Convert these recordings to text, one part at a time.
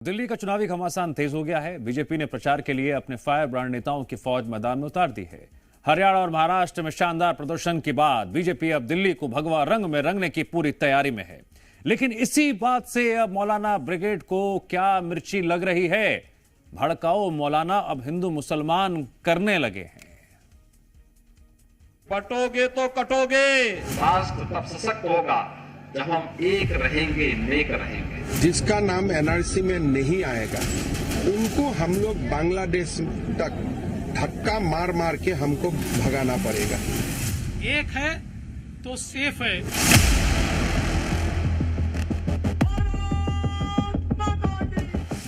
दिल्ली का चुनावी घमासान तेज हो गया है। बीजेपी ने प्रचार के लिए अपने फायर ब्रांड नेताओं की फौज मैदान में उतार दी है। हरियाणा और महाराष्ट्र में शानदार प्रदर्शन के बाद बीजेपी अब दिल्ली को भगवा रंग में रंगने की पूरी तैयारी में है। लेकिन इसी बात से अब मौलाना ब्रिगेड को क्या मिर्ची लग रही है? भड़काऊ मौलाना अब हिंदू मुसलमान करने लगे हैं। बटोगे तो कटोगे। राष्ट्र तब सशक्त होगा जब हम एक रहेंगे, नेक रहेंगे। जिसका नाम एनआरसी में नहीं आएगा उनको हम लोग बांग्लादेश तक धक्का मार मार के हमको भगाना पड़ेगा। एक है तो सेफ है।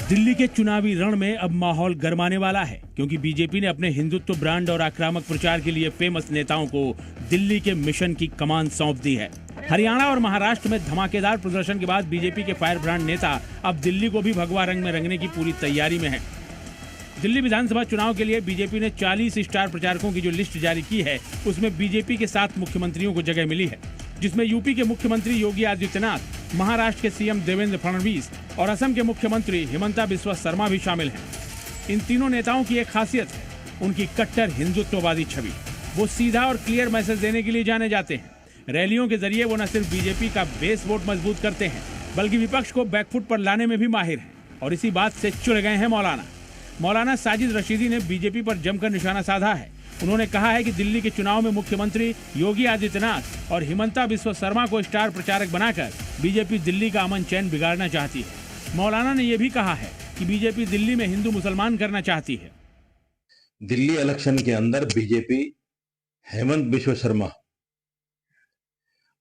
दिल्ली के चुनावी रण में अब माहौल गरमाने वाला है, क्योंकि बीजेपी ने अपने हिंदुत्व ब्रांड और आक्रामक प्रचार के लिए फेमस नेताओं को दिल्ली के मिशन की कमान सौंप दी है। हरियाणा और महाराष्ट्र में धमाकेदार प्रदर्शन के बाद बीजेपी के फायर ब्रांड नेता अब दिल्ली को भी भगवा रंग में रंगने की पूरी तैयारी में है। दिल्ली विधानसभा चुनाव के लिए बीजेपी ने 40 स्टार प्रचारकों की जो लिस्ट जारी की है, उसमें बीजेपी के 7 मुख्यमंत्रियों को जगह मिली है, जिसमें यूपी के मुख्यमंत्री योगी आदित्यनाथ, महाराष्ट्र के सीएम देवेंद्र फडणवीस और असम के मुख्यमंत्री हिमंता बिस्वा शर्मा भी शामिल हैं। इन तीनों नेताओं की एक खासियत है उनकी कट्टर हिंदुत्ववादी छवि। वो सीधा और क्लियर मैसेज देने के लिए जाने जाते हैं। रैलियों के जरिए वो न सिर्फ बीजेपी का बेस वोट मजबूत करते हैं, बल्कि विपक्ष को बैकफुट पर लाने में भी माहिर हैं। और इसी बात से चुड़ गए हैं मौलाना साजिद रशीदी ने बीजेपी पर जमकर निशाना साधा है। उन्होंने कहा है कि दिल्ली के चुनाव में मुख्यमंत्री योगी आदित्यनाथ और हिमंता बिस्वा शर्मा को स्टार प्रचारक बनाकर बीजेपी दिल्ली का अमन चैन बिगाड़ना चाहती है। मौलाना ने यह भी कहा है कि बीजेपी दिल्ली में हिंदू मुसलमान करना चाहती है। दिल्ली इलेक्शन के अंदर बीजेपी हेमंत बिस्वा शर्मा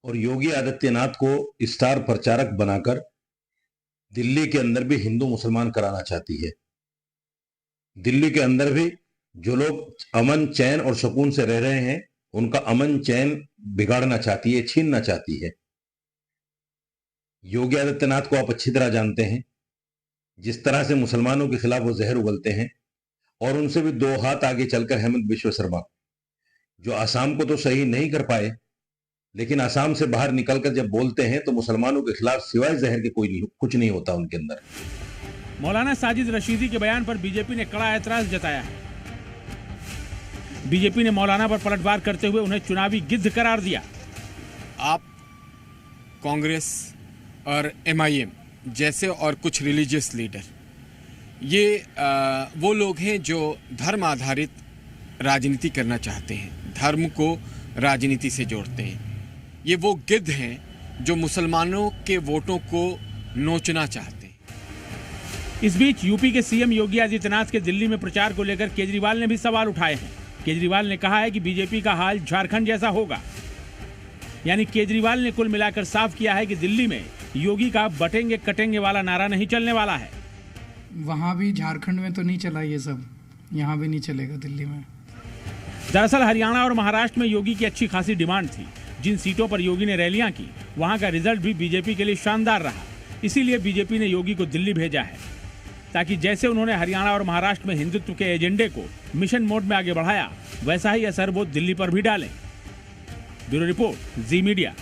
और योगी आदित्यनाथ को स्टार प्रचारक बनाकर दिल्ली के अंदर भी हिंदू मुसलमान कराना चाहती है। दिल्ली के अंदर भी जो लोग अमन चैन और सुकून से रह रहे हैं, उनका अमन चैन बिगाड़ना चाहती है, छीनना चाहती है। योगी आदित्यनाथ को आप अच्छी तरह जानते हैं, जिस तरह से मुसलमानों के खिलाफ वो जहर उगलते हैं। और उनसे भी 2 हाथ आगे चलकर हेमंत बिस्वा शर्मा, जो आसाम को तो सही नहीं कर पाए, लेकिन आसाम से बाहर निकलकर जब बोलते हैं तो मुसलमानों के खिलाफ सिवाय जहर के कुछ नहीं होता उनके अंदर। मौलाना साजिद रशीदी के बयान पर बीजेपी ने कड़ा ऐतराज जताया है। बीजेपी ने मौलाना पर पलटवार करते हुए उन्हें चुनावी गिद्ध करार दिया। आप कांग्रेस और एमआईएम जैसे और कुछ रिलीजियस लीडर, ये वो लोग हैं जो धर्म आधारित राजनीति करना चाहते हैं, धर्म को राजनीति से जोड़ते हैं। ये वो गिद्ध हैं जो मुसलमानों के वोटों को नोचना चाहते हैं। इस बीच यूपी के सीएम योगी आदित्यनाथ के दिल्ली में प्रचार को लेकर केजरीवाल ने भी सवाल उठाए हैं। केजरीवाल ने कहा है कि बीजेपी का हाल झारखंड जैसा होगा। यानी केजरीवाल ने कुल मिलाकर साफ किया है कि दिल्ली में योगी का बटेंगे कटेंगे वाला नारा नहीं चलने वाला है। वहां भी झारखंड में तो नहीं चला ये सब, यहाँ भी नहीं चलेगा दिल्ली में। दरअसल हरियाणा और महाराष्ट्र में योगी की अच्छी खासी डिमांड थी। जिन सीटों पर योगी ने रैलियां की, वहां का रिजल्ट भी बीजेपी के लिए शानदार रहा। इसीलिए बीजेपी ने योगी को दिल्ली भेजा है, ताकि जैसे उन्होंने हरियाणा और महाराष्ट्र में हिंदुत्व के एजेंडे को मिशन मोड में आगे बढ़ाया, वैसा ही असर वो दिल्ली पर भी डालें। ब्यूरो रिपोर्ट, जी मीडिया।